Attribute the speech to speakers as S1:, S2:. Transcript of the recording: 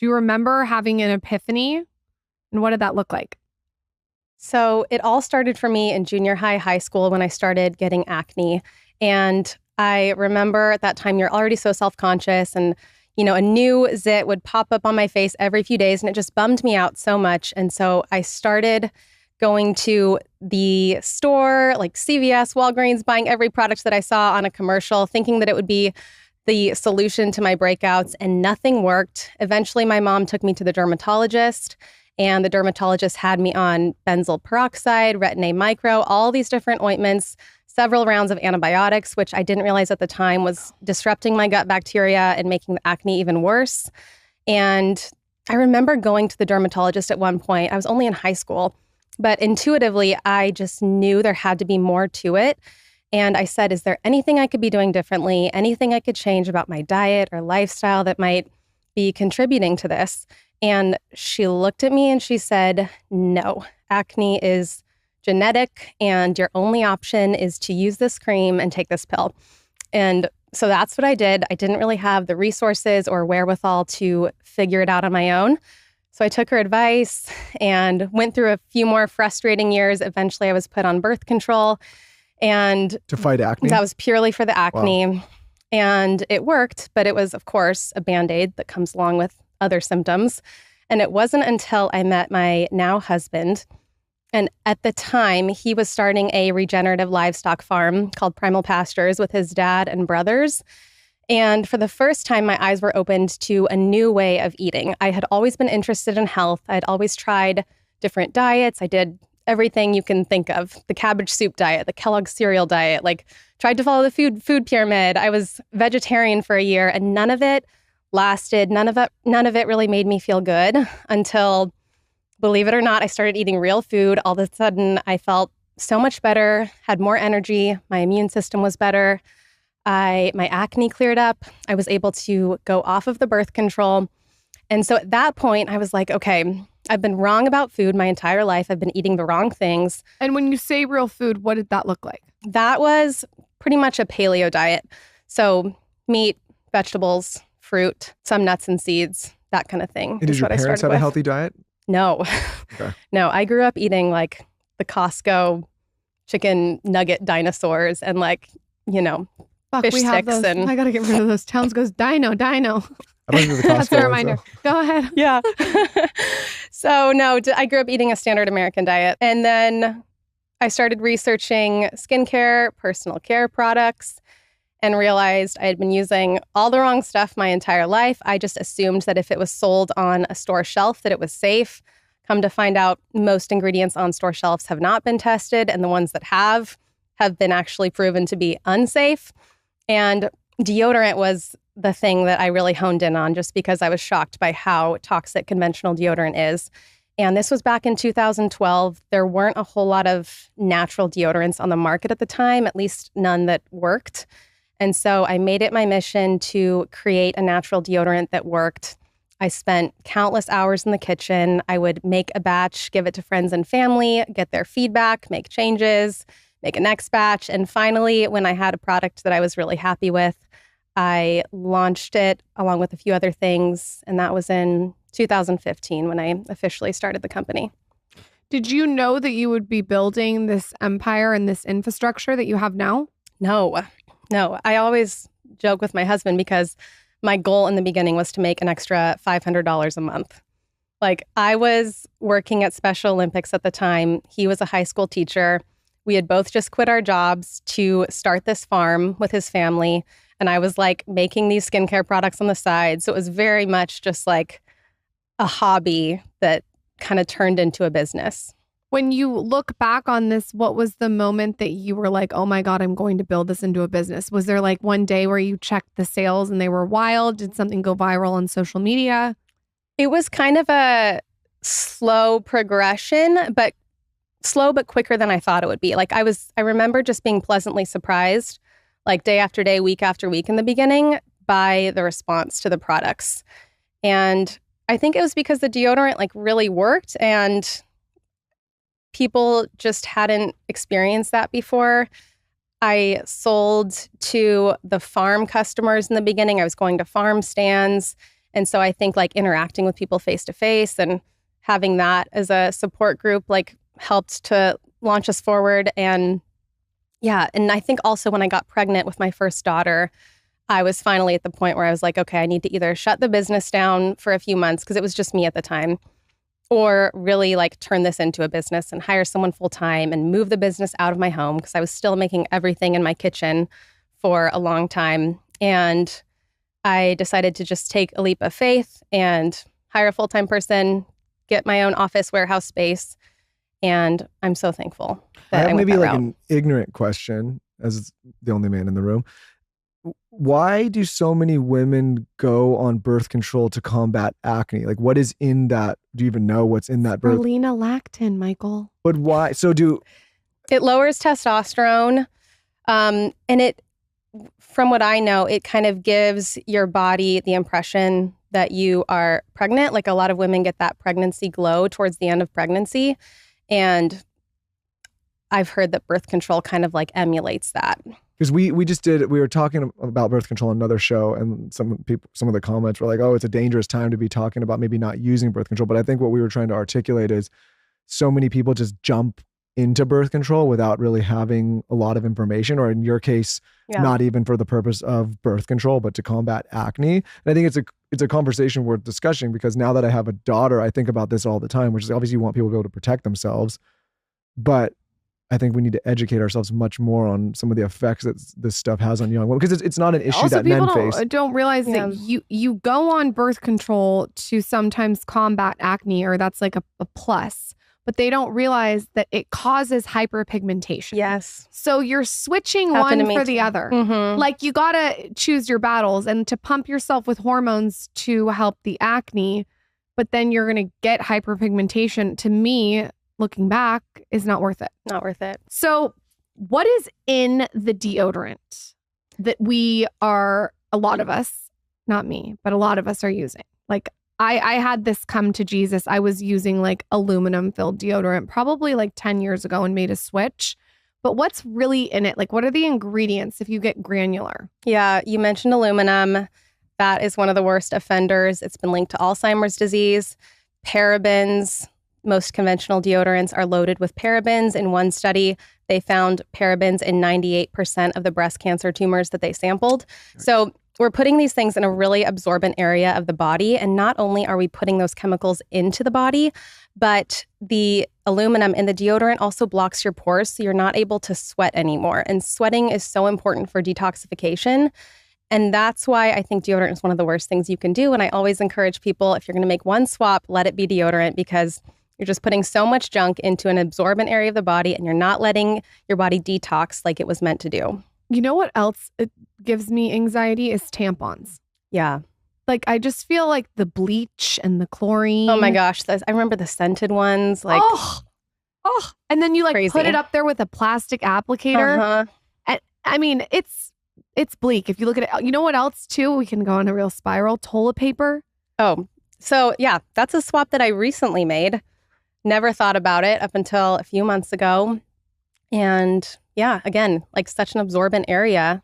S1: Do you remember having an epiphany? And what did that look like?
S2: So it all started for me in junior high school when I started getting acne. And I remember at that time, you're already so self-conscious and, a new zit would pop up on my face every few days and it just bummed me out so much. And so I started going to the store, like CVS, Walgreens, buying every product that I saw on a commercial, thinking that it would be the solution to my breakouts, and nothing worked. Eventually, my mom took me to the dermatologist, and the dermatologist had me on benzoyl peroxide, retin-A micro, all these different ointments, several rounds of antibiotics, which I didn't realize at the time was disrupting my gut bacteria and making the acne even worse. And I remember going to the dermatologist at one point. I was only in high school, but intuitively, I just knew there had to be more to it. And I said, is there anything I could be doing differently? Anything I could change about my diet or lifestyle that might be contributing to this? And she looked at me and she said, no, acne is genetic and your only option is to use this cream and take this pill. And so that's what I did. I didn't really have the resources or wherewithal to figure it out on my own. So I took her advice and went through a few more frustrating years. Eventually, I was put on birth control. And
S3: to fight acne?
S2: That was purely for the acne.
S3: Wow.
S2: And it worked, but it was, of course, a Band-Aid that comes along with other symptoms. And it wasn't until I met my now husband. And at the time, he was starting a regenerative livestock farm called Primal Pastures with his dad and brothers. And for the first time, my eyes were opened to a new way of eating. I had always been interested in health. I'd always tried different diets. I did everything you can think of, the cabbage soup diet, the Kellogg's cereal diet, like tried to follow the food pyramid. I was vegetarian for a year and none of it lasted. None of it really made me feel good until, believe it or not, I started eating real food. All of a sudden, I felt so much better, had more energy. My immune system was better. My acne cleared up. I was able to go off of the birth control. And so at that point, I was like, okay, I've been wrong about food my entire life. I've been eating the wrong things.
S1: And when you say real food, what did that look like?
S2: That was pretty much a paleo diet. So meat, vegetables, fruit, some nuts and seeds, that kind of thing.
S3: And did your parents have a healthy diet?
S2: No.
S3: Okay.
S2: No, I grew up eating like the Costco chicken nugget dinosaurs and like,
S1: Fuck,
S2: fish
S1: we have
S2: sticks.
S1: those.
S2: And
S1: I got to get rid of those. Towns goes dino.
S3: I don't know the Costco
S1: That's a
S3: ones,
S1: reminder.
S3: though.
S1: Go ahead.
S2: Yeah. So no, I grew up eating a standard American diet. And then I started researching skincare, personal care products, and realized I had been using all the wrong stuff my entire life. I just assumed that if it was sold on a store shelf, that it was safe. Come to find out, most ingredients on store shelves have not been tested, and the ones that have been actually proven to be unsafe. And deodorant was the thing that I really honed in on just because I was shocked by how toxic conventional deodorant is. And this was back in 2012. There weren't a whole lot of natural deodorants on the market at the time, at least none that worked. And so I made it my mission to create a natural deodorant that worked. I spent countless hours in the kitchen. I would make a batch, give it to friends and family, get their feedback, make changes, make a next batch. And finally, when I had a product that I was really happy with, I launched it along with a few other things. And that was in 2015 when I officially started the company.
S1: Did you know that you would be building this empire and this infrastructure that you have now?
S2: No. I always joke with my husband because my goal in the beginning was to make an extra $500 a month. Like, I was working at Special Olympics at the time. He was a high school teacher. We had both just quit our jobs to start this farm with his family. And I was like making these skincare products on the side. So it was very much just like a hobby that kind of turned into a business.
S1: When you look back on this, what was the moment that you were like, oh my God, I'm going to build this into a business? Was there like one day where you checked the sales and they were wild? Did something go viral on social media?
S2: It was kind of a slow progression, but quicker than I thought it would be. Like I remember just being pleasantly surprised, like day after day, week after week in the beginning by the response to the products. And I think it was because the deodorant like really worked and people just hadn't experienced that before. I sold to the farm customers in the beginning. I was going to farm stands And so I think like interacting with people face to face and having that as a support group like helped to launch us forward. And yeah, and I think also when I got pregnant with my first daughter, I was finally at the point where I was like, okay, I need to either shut the business down for a few months because it was just me at the time, or really like turn this into a business and hire someone full time and move the business out of my home because I was still making everything in my kitchen for a long time. And I decided to just take a leap of faith and hire a full-time person, get my own office warehouse space. And I'm so thankful that I went
S3: maybe
S2: that
S3: like
S2: route.
S3: an ignorant question as the only man in the room. Why do so many women go on birth control to combat acne? Like what is in that? Do you even know what's in that birth?
S1: Lactin, Michael.
S3: But why?
S2: It lowers testosterone. And it, from what I know, it kind of gives your body the impression that you are pregnant. Like a lot of women get that pregnancy glow towards the end of pregnancy. And I've heard that birth control kind of like emulates that.
S3: Because we were talking about birth control on another show, and some of the comments were like, oh, it's a dangerous time to be talking about maybe not using birth control. But I think what we were trying to articulate is so many people just jump into birth control without really having a lot of information, or in your case, not even for the purpose of birth control, but to combat acne. And I think it's a conversation worth discussing, because now that I have a daughter, I think about this all the time, which is obviously you want people to be able to protect themselves. But I think we need to educate ourselves much more on some of the effects that this stuff has on young women, because it's not an issue
S1: also,
S3: that men face.
S1: Don't realize that you go on birth control to sometimes combat acne, or that's like a plus. But they don't realize that it causes hyperpigmentation.
S2: Yes.
S1: So you're switching one for the other.
S2: Mm-hmm.
S1: Like you got to choose your battles, and to pump yourself with hormones to help the acne, but then you're going to get hyperpigmentation. To me, looking back, is not worth it.
S2: Not worth it.
S1: So what is in the deodorant that a lot of us, not me, but a lot of us are using? Like I had this come to Jesus. I was using like aluminum filled deodorant probably like 10 years ago and made a switch. But what's really in it? Like what are the ingredients if you get granular?
S2: Yeah, you mentioned aluminum. That is one of the worst offenders. It's been linked to Alzheimer's disease. Parabens. Most conventional deodorants are loaded with parabens. In one study, they found parabens in 98% of the breast cancer tumors that they sampled. Nice. So we're putting these things in a really absorbent area of the body. And not only are we putting those chemicals into the body, but the aluminum in the deodorant also blocks your pores, so you're not able to sweat anymore. And sweating is so important for detoxification. And that's why I think deodorant is one of the worst things you can do. And I always encourage people, if you're going to make one swap, let it be deodorant, because you're just putting so much junk into an absorbent area of the body, and you're not letting your body detox like it was meant to do.
S1: You know what else it gives me anxiety is tampons.
S2: Yeah.
S1: Like I just feel like the bleach and the chlorine.
S2: Oh my gosh. I remember the scented ones. Like,
S1: and then you like
S2: crazy.
S1: Put it up there with a plastic applicator.
S2: Uh-huh.
S1: And I mean, it's bleak. If you look at it, you know what else too? We can go on a real spiral. Toilet paper.
S2: Oh, so yeah, that's a swap that I recently made. Never thought about it up until a few months ago. And yeah, again, like such an absorbent area.